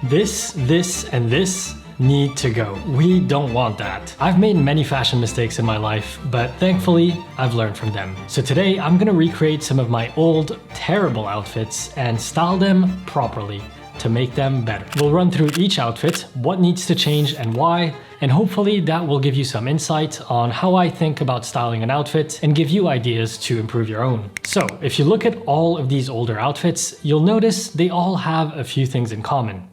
This, and this need to go. We don't want that. I've made many fashion mistakes in my life, but thankfully, I've learned from them. So today, I'm gonna recreate some of my old, terrible outfits and style them properly to make them better. We'll run through each outfit, what needs to change and why, and hopefully that will give you some insight on how I think about styling an outfit and give you ideas to improve your own. So, if you look at all of these older outfits, you'll notice they all have a few things in common.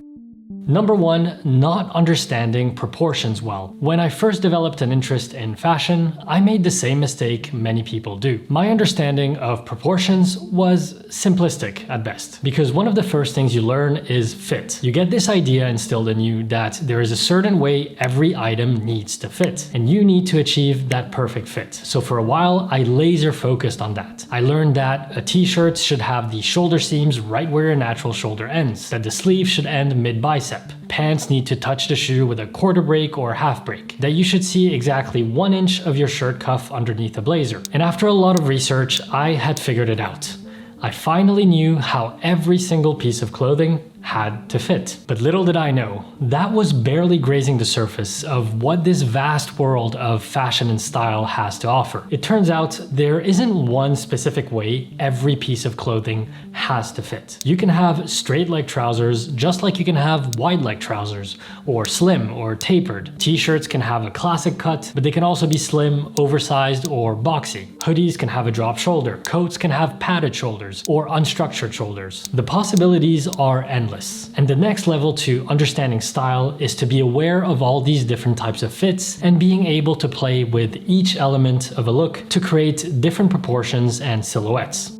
Number one, not understanding proportions well. When I first developed an interest in fashion, I made the same mistake many people do. My understanding of proportions was simplistic at best, because one of the first things you learn is fit. You get this idea instilled in you that there is a certain way every item needs to fit, and you need to achieve that perfect fit. So for a while, I laser focused on that. I learned that a t-shirt should have the shoulder seams right where your natural shoulder ends, that the sleeve should end mid-bicep. Pants need to touch the shoe with a quarter break or half break, that you should see exactly 1 inch of your shirt cuff underneath a blazer. And after a lot of research, I had figured it out. I finally knew how every single piece of clothing had to fit. But little did I know, that was barely grazing the surface of what this vast world of fashion and style has to offer. It turns out there isn't one specific way every piece of clothing has to fit. You can have straight leg trousers just like you can have wide leg trousers, or slim or tapered. T-shirts can have a classic cut, but they can also be slim, oversized, or boxy. Hoodies can have a drop shoulder. Coats can have padded shoulders or unstructured shoulders. The possibilities are endless. And the next level to understanding style is to be aware of all these different types of fits and being able to play with each element of a look to create different proportions and silhouettes.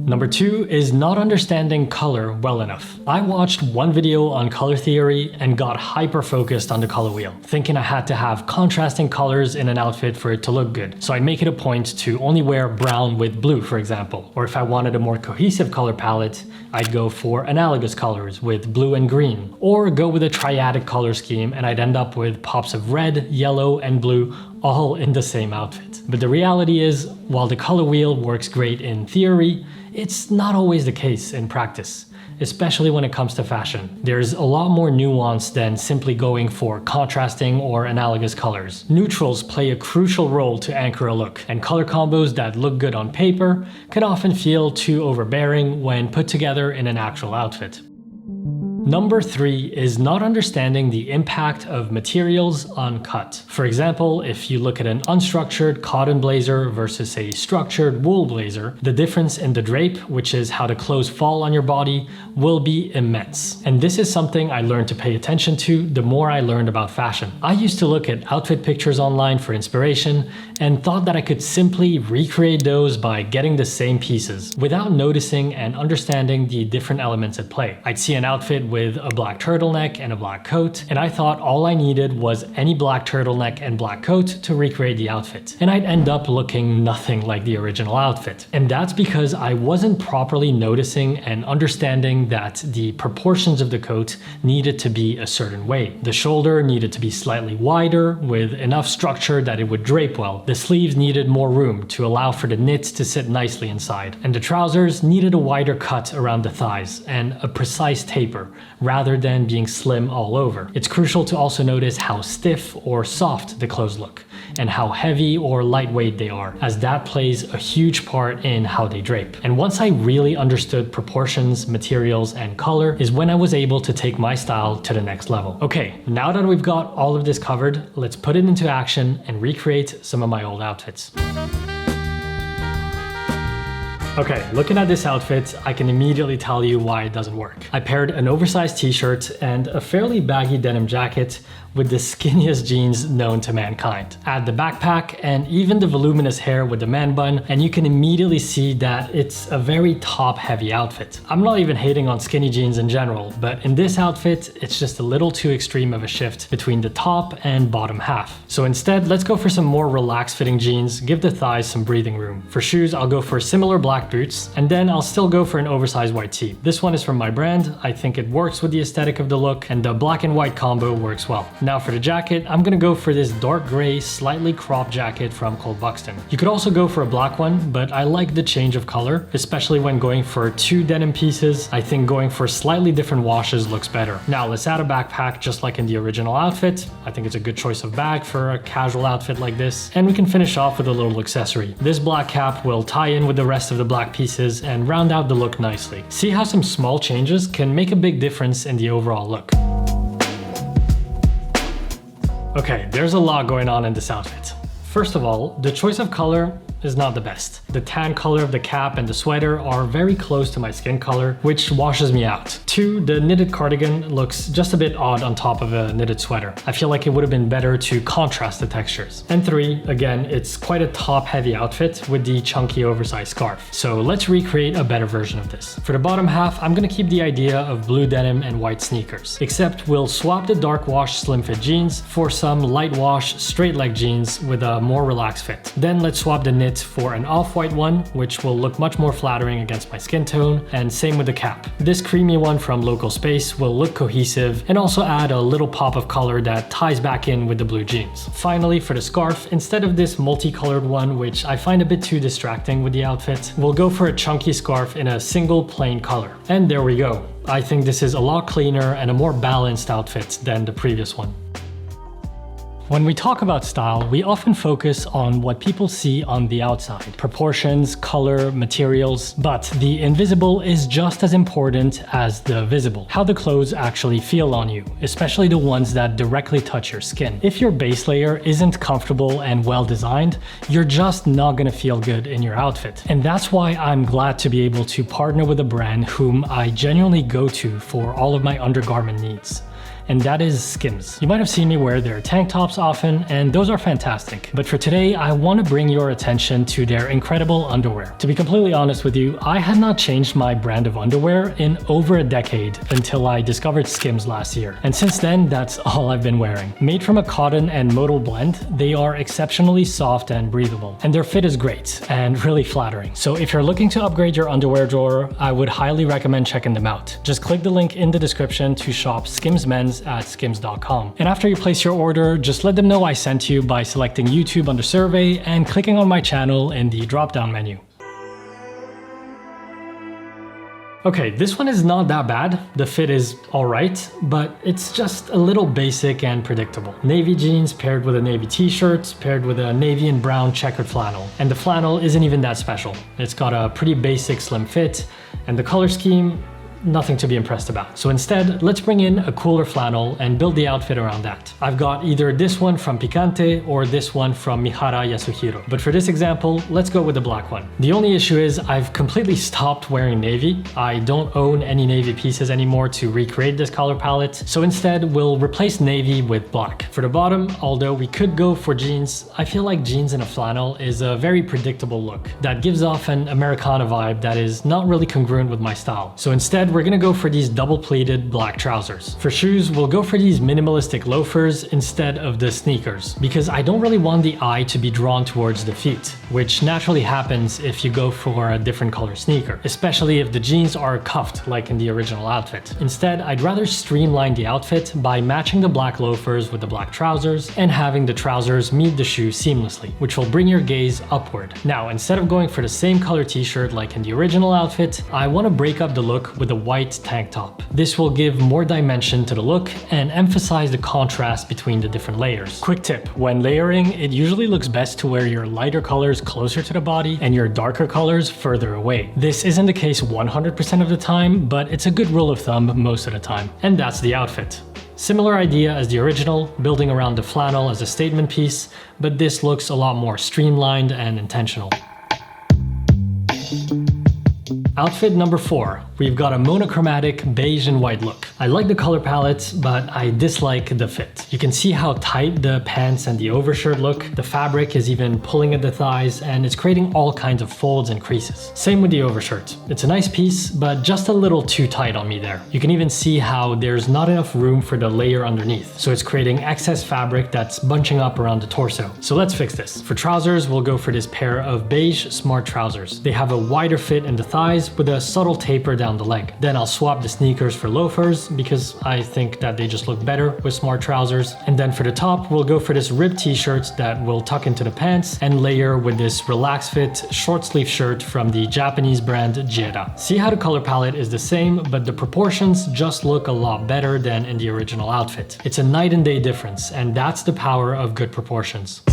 Number two is not understanding color well enough. I watched one video on color theory and got hyper focused on the color wheel, thinking I had to have contrasting colors in an outfit for it to look good. So I'd make it a point to only wear brown with blue, for example. Or if I wanted a more cohesive color palette, I'd go for analogous colors with blue and green. Or go with a triadic color scheme and I'd end up with pops of red, yellow, and blue all in the same outfit. But the reality is, while the color wheel works great in theory, it's not always the case in practice, especially when it comes to fashion. There's a lot more nuance than simply going for contrasting or analogous colors. Neutrals play a crucial role to anchor a look, and color combos that look good on paper can often feel too overbearing when put together in an actual outfit. Number three is not understanding the impact of materials on cut. For example, if you look at an unstructured cotton blazer versus a structured wool blazer, the difference in the drape, which is how the clothes fall on your body, will be immense. And this is something I learned to pay attention to the more I learned about fashion. I used to look at outfit pictures online for inspiration and thought that I could simply recreate those by getting the same pieces without noticing and understanding the different elements at play. I'd see an outfit with a black turtleneck and a black coat, and I thought all I needed was any black turtleneck and black coat to recreate the outfit. And I'd end up looking nothing like the original outfit. And that's because I wasn't properly noticing and understanding that the proportions of the coat needed to be a certain way. The shoulder needed to be slightly wider with enough structure that it would drape well. The sleeves needed more room to allow for the knit to sit nicely inside. And the trousers needed a wider cut around the thighs and a precise taper, rather than being slim all over. It's crucial to also notice how stiff or soft the clothes look, and how heavy or lightweight they are, as that plays a huge part in how they drape. And once I really understood proportions, materials, and color is when I was able to take my style to the next level. Okay, now that we've got all of this covered, let's put it into action and recreate some of my old outfits. Okay, looking at this outfit, I can immediately tell you why it doesn't work. I paired an oversized t-shirt and a fairly baggy denim jacket with the skinniest jeans known to mankind. Add the backpack and even the voluminous hair with the man bun, and you can immediately see that it's a very top-heavy outfit. I'm not even hating on skinny jeans in general, but in this outfit, it's just a little too extreme of a shift between the top and bottom half. So instead, let's go for some more relaxed fitting jeans, give the thighs some breathing room. For shoes, I'll go for similar black black boots, and then I'll still go for an oversized white tee. This one is from my brand. I think it works with the aesthetic of the look, and the black and white combo works well. Now for the jacket, I'm gonna go for this dark gray, slightly cropped jacket from Cole Buxton. You could also go for a black one, but I like the change of color, especially when going for 2 denim pieces. I think going for slightly different washes looks better. Now let's add a backpack just like in the original outfit. I think it's a good choice of bag for a casual outfit like this. And we can finish off with a little accessory. This black cap will tie in with the rest of the black pieces and round out the look nicely. See how some small changes can make a big difference in the overall look. Okay, there's a lot going on in this outfit. First of all, the choice of color is not the best. The tan color of the cap and the sweater are very close to my skin color, which washes me out. 2, the knitted cardigan looks just a bit odd on top of a knitted sweater. I feel like it would have been better to contrast the textures. And 3, again, it's quite a top-heavy outfit with the chunky oversized scarf. So let's recreate a better version of this. For the bottom half, I'm gonna keep the idea of blue denim and white sneakers, except we'll swap the dark wash slim fit jeans for some light wash straight leg jeans with a more relaxed fit. Then let's swap the knit for an off-white one, which will look much more flattering against my skin tone, and same with the cap. This creamy one from Local Space will look cohesive and also add a little pop of color that ties back in with the blue jeans. Finally, for the scarf, instead of this multicolored one, which I find a bit too distracting with the outfit, we'll go for a chunky scarf in a single plain color. And there we go. I think this is a lot cleaner and a more balanced outfit than the previous one. When we talk about style, we often focus on what people see on the outside, proportions, color, materials, but the invisible is just as important as the visible. How the clothes actually feel on you, especially the ones that directly touch your skin. If your base layer isn't comfortable and well designed, you're just not gonna feel good in your outfit. And that's why I'm glad to be able to partner with a brand whom I genuinely go to for all of my undergarment needs. And that is Skims. You might have seen me wear their tank tops often, and those are fantastic. But for today, I want to bring your attention to their incredible underwear. To be completely honest with you, I had not changed my brand of underwear in over a decade until I discovered Skims last year. And since then, that's all I've been wearing. Made from a cotton and modal blend, they are exceptionally soft and breathable. And their fit is great and really flattering. So if you're looking to upgrade your underwear drawer, I would highly recommend checking them out. Just click the link in the description to shop Skims Men's at skims.com. And after you place your order, just let them know I sent you by selecting YouTube under survey and clicking on my channel in the drop-down menu. Okay, this one is not that bad. The fit is alright, but it's just a little basic and predictable. Navy jeans paired with a navy t-shirt, paired with a navy and brown checkered flannel. And the flannel isn't even that special. It's got a pretty basic slim fit, and the color scheme, nothing to be impressed about. So instead, let's bring in a cooler flannel and build the outfit around that. I've got either this one from Picante or this one from Mihara Yasuhiro. But for this example, let's go with the black one. The only issue is I've completely stopped wearing navy. I don't own any navy pieces anymore to recreate this color palette. So instead, we'll replace navy with black. For the bottom, although we could go for jeans, I feel like jeans in a flannel is a very predictable look that gives off an Americana vibe that is not really congruent with my style. So instead, we're gonna go for these double pleated black trousers. For shoes, we'll go for these minimalistic loafers instead of the sneakers, because I don't really want the eye to be drawn towards the feet, which naturally happens if you go for a different color sneaker, especially if the jeans are cuffed like in the original outfit. Instead, I'd rather streamline the outfit by matching the black loafers with the black trousers and having the trousers meet the shoe seamlessly, which will bring your gaze upward. Now, instead of going for the same color t-shirt like in the original outfit, I want to break up the look with a white tank top. This will give more dimension to the look and emphasize the contrast between the different layers. Quick tip, when layering, it usually looks best to wear your lighter colors closer to the body and your darker colors further away. This isn't the case 100% of the time, but it's a good rule of thumb most of the time. And that's the outfit. Similar idea as the original, building around the flannel as a statement piece, but this looks a lot more streamlined and intentional. Outfit number 4, we've got a monochromatic beige and white look. I like the color palette, but I dislike the fit. You can see how tight the pants and the overshirt look. The fabric is even pulling at the thighs, and it's creating all kinds of folds and creases. Same with the overshirt. It's a nice piece, but just a little too tight on me there. You can even see how there's not enough room for the layer underneath, so it's creating excess fabric that's bunching up around the torso. So let's fix this. For trousers, we'll go for this pair of beige smart trousers. They have a wider fit in the thighs with a subtle taper down the leg. Then I'll swap the sneakers for loafers because I think that they just look better with smart trousers. And then for the top, we'll go for this ribbed t-shirt that will tuck into the pants and layer with this relaxed fit short sleeve shirt from the Japanese brand Jera. See how the color palette is the same, but the proportions just look a lot better than in the original outfit. It's a night and day difference, and that's the power of good proportions.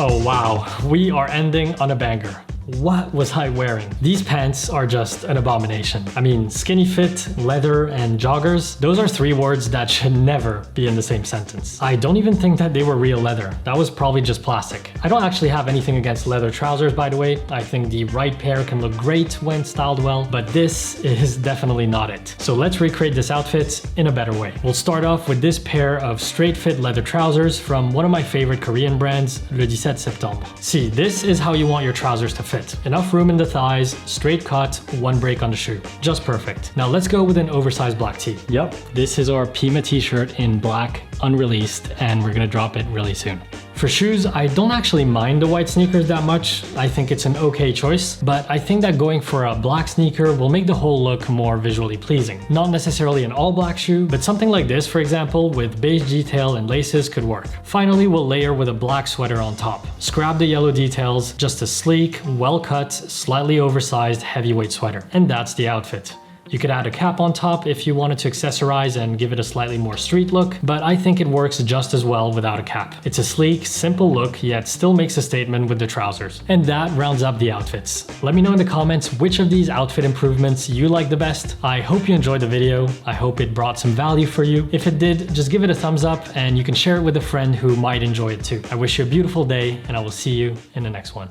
Oh wow, we are ending on a banger. What was I wearing? These pants are just an abomination. I mean, skinny fit, leather, and joggers, those are 3 words that should never be in the same sentence. I don't even think that they were real leather. That was probably just plastic. I don't actually have anything against leather trousers, by the way. I think the right pair can look great when styled well, but this is definitely not it. So let's recreate this outfit in a better way. We'll start off with this pair of straight fit leather trousers from one of my favorite Korean brands, Le Dessaint Septembre. See, this is how you want your trousers to fit. Enough room in the thighs, straight cut, 1 break on the shoe. Just perfect. Now let's go with an oversized black tee. Yep, this is our Pima t-shirt in black, unreleased, and we're gonna drop it really soon. For shoes, I don't actually mind the white sneakers that much. I think it's an okay choice, but I think that going for a black sneaker will make the whole look more visually pleasing. Not necessarily an all black shoe, but something like this, for example, with beige detail and laces could work. Finally, we'll layer with a black sweater on top. Scrap the yellow details, just a sleek, well-cut, slightly oversized heavyweight sweater. And that's the outfit. You could add a cap on top if you wanted to accessorize and give it a slightly more street look, but I think it works just as well without a cap. It's a sleek, simple look, yet still makes a statement with the trousers. And that rounds up the outfits. Let me know in the comments which of these outfit improvements you like the best. I hope you enjoyed the video. I hope it brought some value for you. If it did, just give it a thumbs up and you can share it with a friend who might enjoy it too. I wish you a beautiful day and I will see you in the next one.